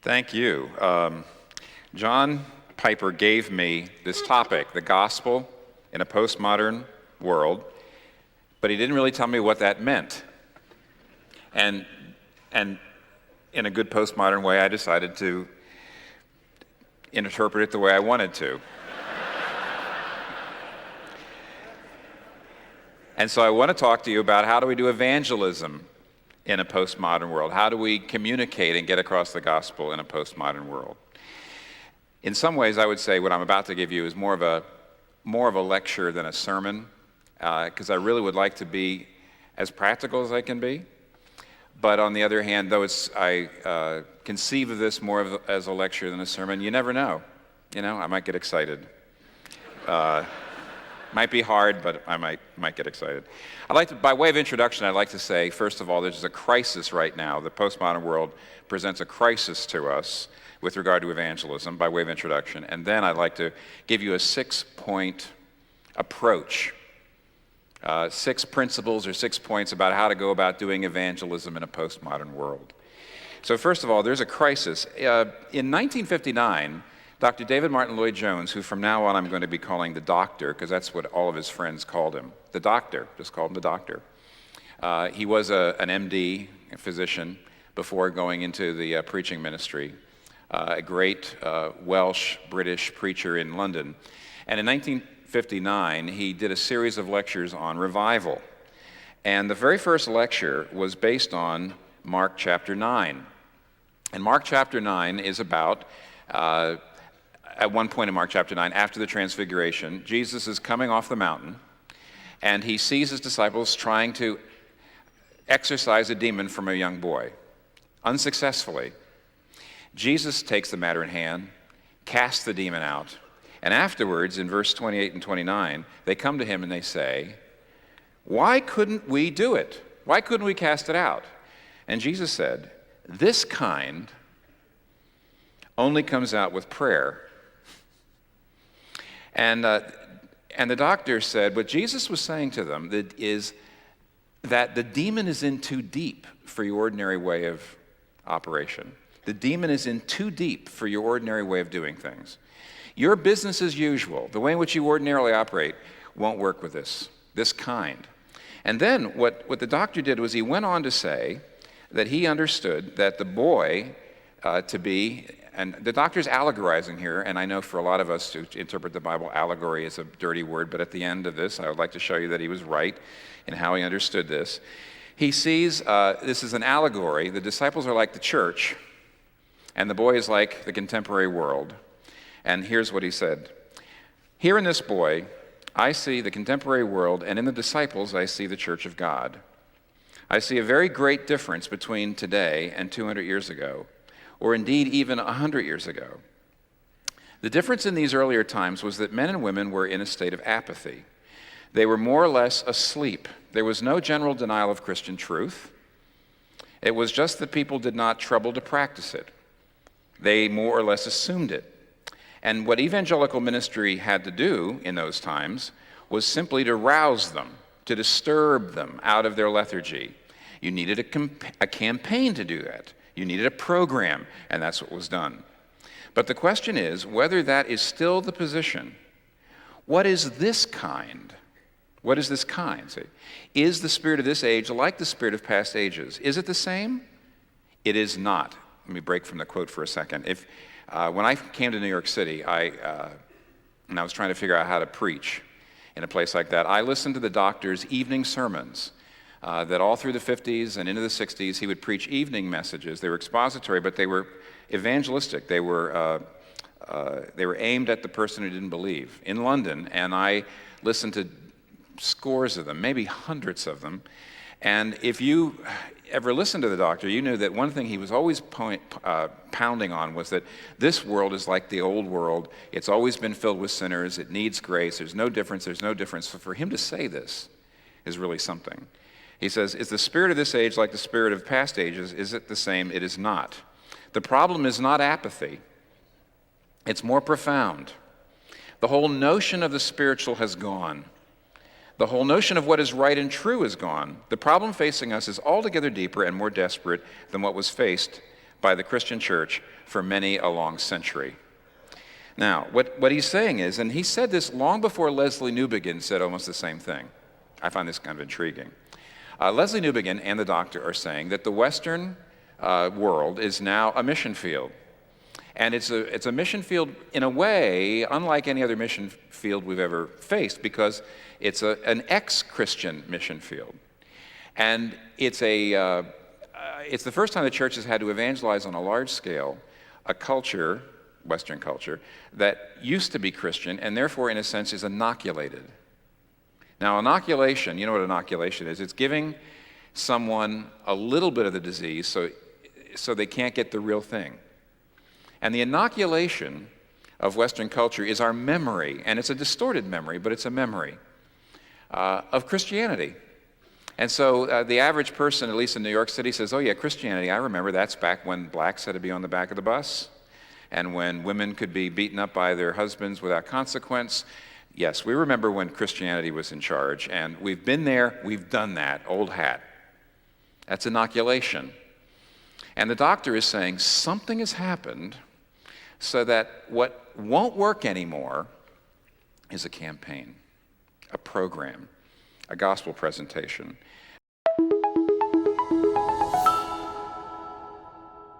Thank you. John Piper gave me this topic, the gospel in a postmodern world, but he didn't really tell me what that meant. And in a good postmodern way, I decided to interpret it the way I wanted to. And so I want to talk to you about how do we do evangelism in a postmodern world? How do we communicate and get across the gospel in a postmodern world? In some ways, I would say what I'm about to give you is more of a lecture than a sermon, because I really would like to be as practical as I can be. But on the other hand, though I conceive of this more as a lecture than a sermon, you never know. I might get excited. Might be hard, but I might get excited. By way of introduction, I'd like to say, first of all, there's a crisis right now. The postmodern world presents a crisis to us with regard to evangelism, by way of introduction. And then I'd like to give you a 6-point approach, 6 principles or 6 points about how to go about doing evangelism in a postmodern world. So first of all, there's a crisis. In 1959, Dr. David Martin Lloyd-Jones, who from now on I'm going to be calling the doctor, because that's what all of his friends called him, the doctor, just called him the doctor. He was an MD, a physician, before going into the preaching ministry, a great Welsh-British preacher in London. And in 1959, he did a series of lectures on revival. And the very first lecture was based on Mark chapter 9. And Mark chapter 9 is about at one point in Mark chapter 9, after the transfiguration, Jesus is coming off the mountain, and he sees his disciples trying to exorcise a demon from a young boy, unsuccessfully. Jesus takes the matter in hand, casts the demon out, and afterwards, in verse 28 and 29, they come to him and they say, "Why couldn't we do it? Why couldn't we cast it out?" And Jesus said, "This kind only comes out with prayer." And the doctor said, what Jesus was saying to them is that the demon is in too deep for your ordinary way of operation. The demon is in too deep for your ordinary way of doing things. Your business as usual, the way in which you ordinarily operate, won't work with this kind. And then what the doctor did was he went on to say that he understood that the boy to be, and the doctor's allegorizing here, and I know for a lot of us to interpret the Bible, allegory is a dirty word, but at the end of this, I would like to show you that he was right in how he understood this. He sees this is an allegory. The disciples are like the church, and the boy is like the contemporary world. And here's what he said. "Here in this boy, I see the contemporary world, and in the disciples, I see the church of God. I see a very great difference between today and 200 years ago, or indeed even 100 years ago. The difference in these earlier times was that men and women were in a state of apathy. They were more or less asleep. There was no general denial of Christian truth. It was just that people did not trouble to practice it. They more or less assumed it. And what evangelical ministry had to do in those times was simply to rouse them, to disturb them out of their lethargy. You needed a campaign to do that. You needed a program, and that's what was done. But the question is whether that is still the position. What is this kind? What is this kind? See, is the spirit of this age like the spirit of past ages? Is it the same? It is not. Let me break from the quote for a second. When I came to New York City, and I was trying to figure out how to preach in a place like that, I listened to the doctor's evening sermons. That all through the 50s and into the 60s, he would preach evening messages. They were expository, but they were evangelistic. They were aimed at the person who didn't believe. In London, and I listened to scores of them, maybe hundreds of them. And if you ever listened to the doctor, you knew that one thing he was always pounding on was that this world is like the old world. It's always been filled with sinners. It needs grace. There's no difference. So for him to say this is really something. He says, "Is the spirit of this age like the spirit of past ages? Is it the same? It is not. The problem is not apathy. It's more profound. The whole notion of the spiritual has gone. The whole notion of what is right and true is gone. The problem facing us is altogether deeper and more desperate than what was faced by the Christian church for many a long century. Now, what he's saying is, and he said this long before Leslie Newbigin said almost the same thing. I find this kind of intriguing. Leslie Newbigin and the doctor are saying that the Western world is now a mission field. And it's a mission field in a way unlike any other mission field we've ever faced, because it's an ex-Christian mission field. And it's the first time the church has had to evangelize on a large scale a culture, Western culture, that used to be Christian and therefore in a sense is inoculated. Now, inoculation, you know what inoculation is? It's giving someone a little bit of the disease so they can't get the real thing. And the inoculation of Western culture is our memory, and it's a distorted memory, but it's a memory of Christianity. And so the average person, at least in New York City, says, oh yeah, Christianity, I remember that's back when blacks had to be on the back of the bus, and when women could be beaten up by their husbands without consequence. Yes, we remember when Christianity was in charge, and we've been there, we've done that, old hat. That's inoculation. And the doctor is saying something has happened so that what won't work anymore is a campaign, a program, a gospel presentation.